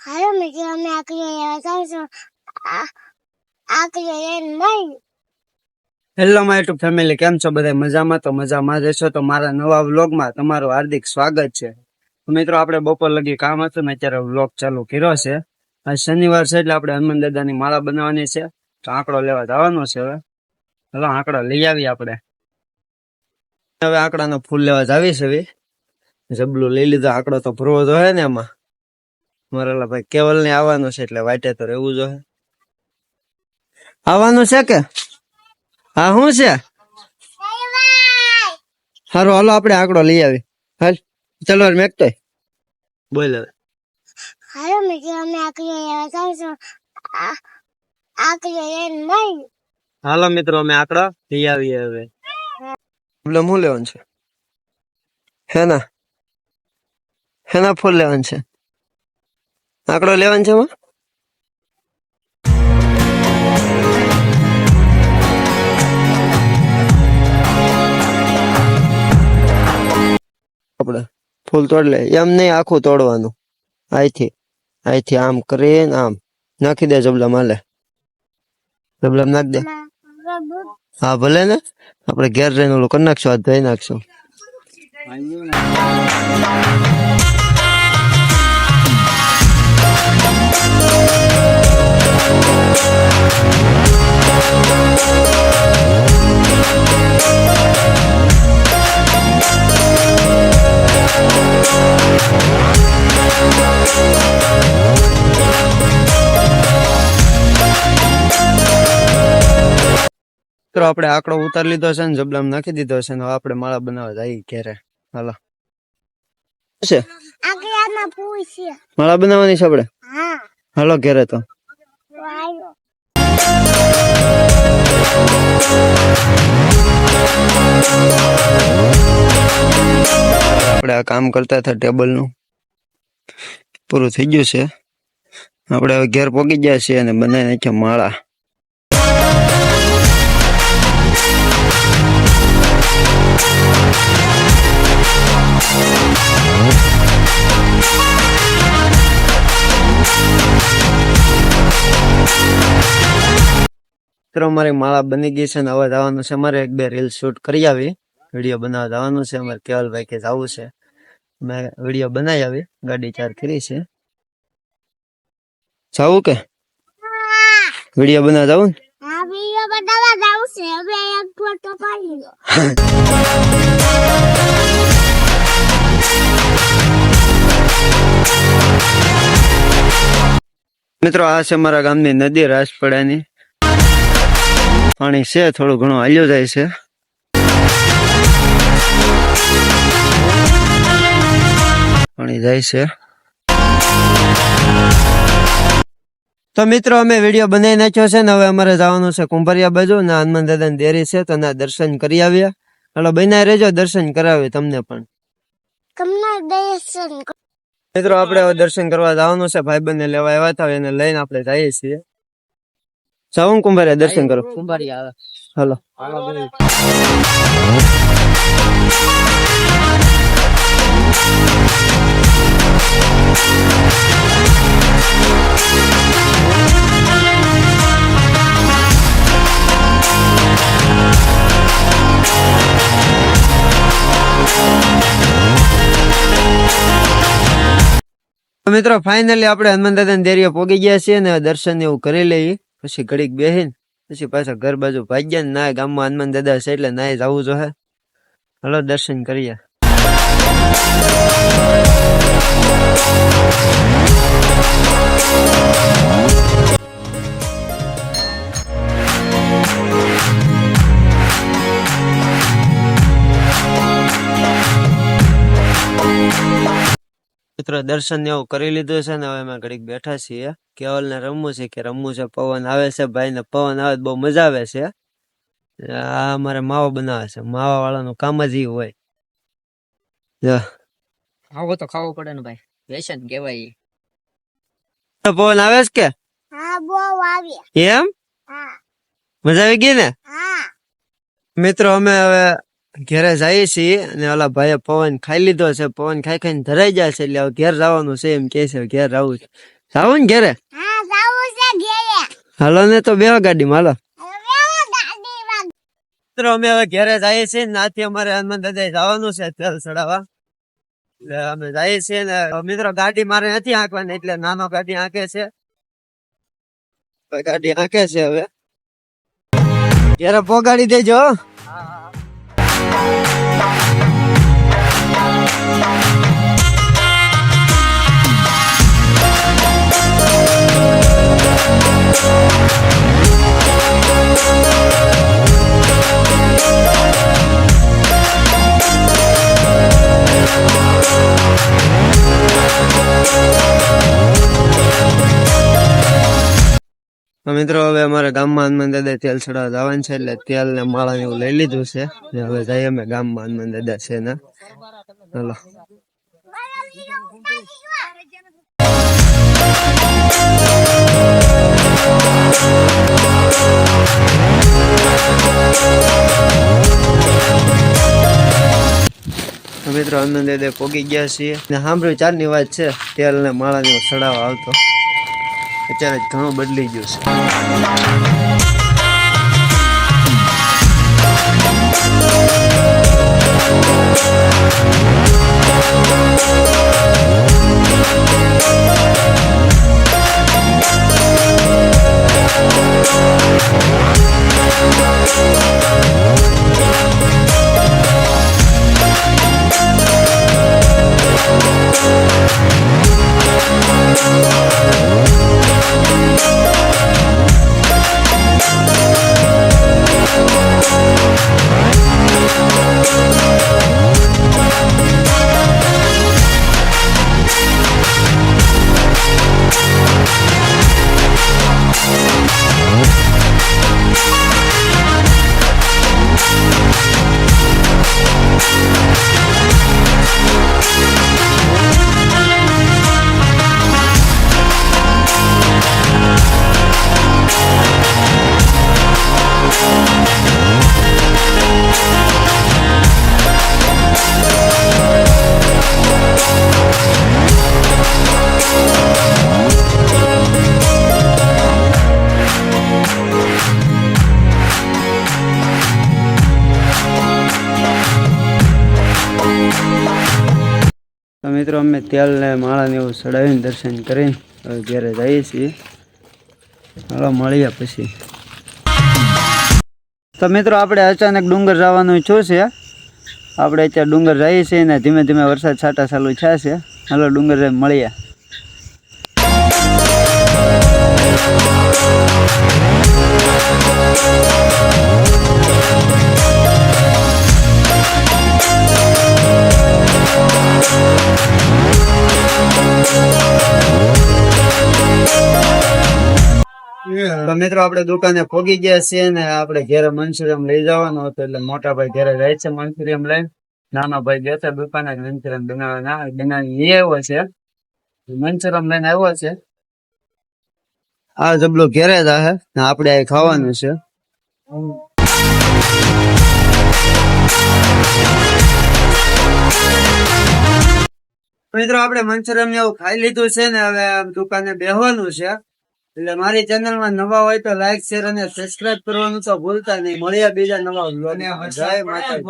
હાલો મિત્રો અમે આકરી જાઉં આકરી નહીં. હેલો માય યુટ્યુબ ફેમિલી, કેમ છો બધા? મજામાં? તો મજામાં જ હશો. તો મારા નવા વ્લોગમાં તમારું હાર્દિક સ્વાગત છે. મિત્રો આપણે બપોર લગી કામ હતું ને અત્યારે વ્લોગ ચાલુ કર્યો છે. આજ શનિવાર છે એટલે આપણે હનુમાન દાદાની માળા બનાવવાની છે, તો આંકડો લેવા જવાનો છે. હવે આંકડો લઈ આવીએ આપણે. હવે આંકડાનો ફૂલ લેવા જાવી છે. જબલું લઈ લીધો. આંકડો તો ભરવો જોઈએ ને એમાં. મારા ભાઈ કેવલ ને આવવાનું છે એટલે વાટે તો રહેવું જોઈએ. આવવાનું છે કે હા? શું છે? સારું હાલો આપણે આંકડો લઈ આવી. હાલ ચલો મેકતો બોલ. હવે હાલો મિત્રો અમે આકરી જાઉં આકરી નહીં. હાલો મિત્રો અમે આંકડો લઈ આવીએ. હવે એટલે શું લેવાનું છે? હેના ફૂલ લેવાનું છે? આંકડો લેવાનું છે એમાં? આપણે ફૂલ તોડ લે. એમ નહીં, આખું તોડવાનું. અહીંથી આમ કરીને આમ નાખી દે જબલા માલે. જબલા નાખ દે. હા ભલે ને, આપણે ઘેર રહીને ઓલું કરી નાખશું. હાથ ધોઈ નાખશું. આપણે આંકડો ઉતારી લીધો છે ને જબલામાં નાખી દીધો છે ને હવે આપણે માળા બનાવવા જઈએ ઘેરે. હાલો છે આકરીના ફૂલ છે. માળા બનાવવાની છે આપણે. હા હાલો ઘેરે. તો આપણે આ કામ કરતા હતા ટેબલનું પૂરું થઈ ગયું છે. આપણે હવે ઘેર પોગી ગયા છીએ અને બનાવી નાખ્યા માળા. અમારી માળા બની ગઈ છે ને હવે જવાનું છે અમારે એક બે રીલ શૂટ કરી આવી. વિડીયો બનાવવા જવાનું છે અમારે. કેવલભાઈ કે જવું છે, મેં વિડીયો બનાવી આવી. ગાડી ચાર કરી છે. જવું કે વિડીયો બનાવવા જવું ને? હા વિડિયો બનાવવા જાઉં છે. હવે એક ફોટો પાડી લો. મિત્રો આ છે મારા ગામની નદી રાજપડાની. પાણી છે, થોડું ઘણું હાલ્યું જાય છે. પાણી જાય છે. તો મિત્રો અમે વિડીયો બનાવી નાખ્યો છે ને હવે અમારે જવાનું છે કુંભારિયા બાજુ. ના હનુમાન દાદાની દેરી છે તો ના દર્શન કરી આવ્યા. હાલો બનાવી રહેજો, દર્શન કરાવી તમને પણ. મિત્રો આપણે હવે દર્શન કરવા જવાનું છે. ભાઈબંધને લેવા આવ્યા હતા, એને લઈને આપણે જઈએ છીએ. જાઉં કુંભારિયા દર્શન કરો. કુંભારિયા હાલો. મિત્રો ફાઇનલી આપણે હનુમાન દાદાની દેરીએ પોગી ગયા છીએ ને દર્શન એવું કરી લઈએ. પછી ઘડીક બેહીને પછી પાછા ઘર બાજુ ભાગ્યા ને ના ગામમાં હનુમાન દાદા છે એટલે ના જવું જોઈએ. હાલો દર્શન કરીએ. મિત્રો દર્શન એવું કરી લીધું છે ને હવે અમે ઘડીક બેઠા છીએ. કેવલ ને રમવું છે કે રમવું છે. પવન આવે છે ભાઈ ને, પવન આવે બહુ મજા આવે છે. આ અમારે માવો બનાવે છે. માવા વાળાનું કામ જ ઈ હોય. આવો તો ખાવો પડે ને ભાઈ, વ્યસન કહેવાય. પવન આવે છે કે? હા બહુ આવી. એમ હા મજા આવી ગઈ ને? હા મિત્રો અમે હવે ઘેરે જઈએ છીએ અને ઓલા ભાઈએ પવન ખાઈ લીધો છે. પવન ખાઈ ખાઈને ધરાઈ જાય છે એટલે હવે ઘેર જવાનું છે એમ કે છે. ઘેર આવું જાવું ને ઘેરે? હા જાવું છે ઘેરે. હાલો ને તો બેહો ગાડીમાં હાલો. હવે ગાડીમાં. મિત્રો અમે હવે ઘેરે જઈએ છીએ ને નાથી અમારે હનુમાન દાદા જવાનું છે તેલ ચડાવવા. એટલે અમે જઈએ છીએ ને મિત્રો ગાડી મારે નથી હાંકવાની એટલે નાનો ગાડી હાંકે છે. ગાડી હાંકે છે હવે. ઘેરે પોગાડી દેજો. મિત્રો હવે અમારા ગામમાં હનુમાન દાદા તેલ ચડાવવા જવાનું છે એટલે તેલ ને માળા ને એવું લઈ લીધું છે. હવે જઈએ અમે ગામમાં હનુમાન દાદા છે ને. ચાલો મિત્રો હનુમાન દાદા પોગી ગયા છીએ ને સાંભળ્યું ચારની વાત છે તેલ ને માળા ને ચડાવવા આવતો. અત્યારે ઘણું બદલી ગયું છે. તો મિત્રો અમે તેલ ને માળા ને એવું ચડાવીને દર્શન કરીને હવે ઘરે જઈએ છીએ. હાલો મળીએ પછી. તો મિત્રો આપણે અચાનક ડુંગર જવાનું શું છે. આપણે અત્યારે ડુંગર જઈએ છીએ ને ધીમે ધીમે વરસાદ છાંટા ચાલુ થયા છે. હાલો ડુંગર મળીએ. તો મિત્રો આપણે દુકાને પોગી ગયા છીએ ને આપણે ઘેરે મંચુરિયમ લઈ જવાનો હતો એટલે મોટા ભાઈ ઘેરે જાય છે મંચુરિયમ લઈને. નાનો ભાઈ ગયા છે દુકાને મંચુરિયમ બનાવી આવ્યો છે. મંચુરિયમ લઈને આવ્યો છે. આ જબલો ઘેરે જ હે ને આપણે આ ખાવાનું છે. મિત્રો આપણે મંચુરિયમ એવું ખાઈ લીધું છે ને હવે દુકાને બેહવાનું છે. એટલે મારી ચેનલમાં નવા હોય તો લાઈક શેર અને સબસ્ક્રાઇબ કરવાનું તો ભૂલતા નહીં. મળ્યા બીજા નવા વ્લોગ. જય માતાજી.